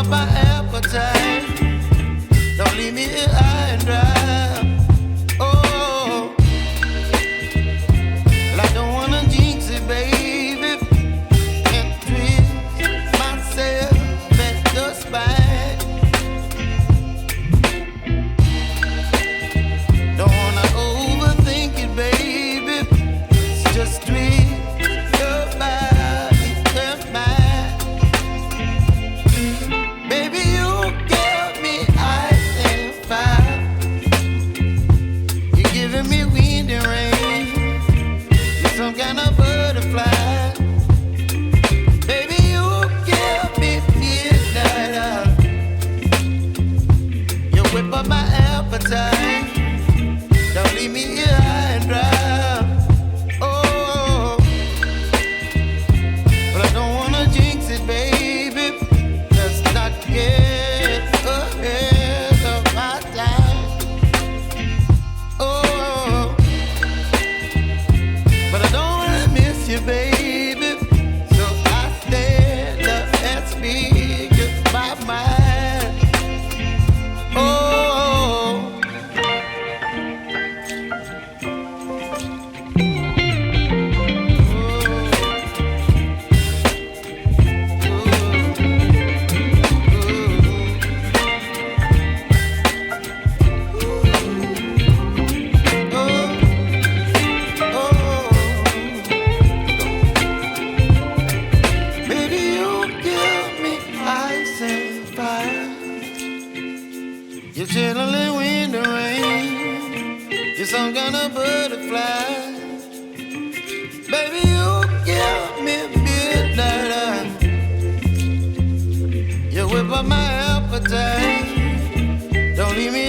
up my appetite. Don't leave me here high and dry. Oh, well, I don't wanna jinx it, baby, and twist myself at the spine. Don't wanna overthink it, baby. It's just twist your body and mine. Baby, you give me ice and fire. You're giving me wind and rain. You're some kind of butterfly. Baby, you give me midnight. You whip up my appetite. Don't leave me here high and dry. Oh, but I don't wanna jinx it, baby. Let's not get ahead of my time. Oh, but I don't wanna miss you, baby. So I stand up and speak my mind. Oh. Baby, you give me ice and fire. You're chilling wind and rain. You're some kind of butterfly. Baby, you give me midnight. You whip up my appetite. Don't leave me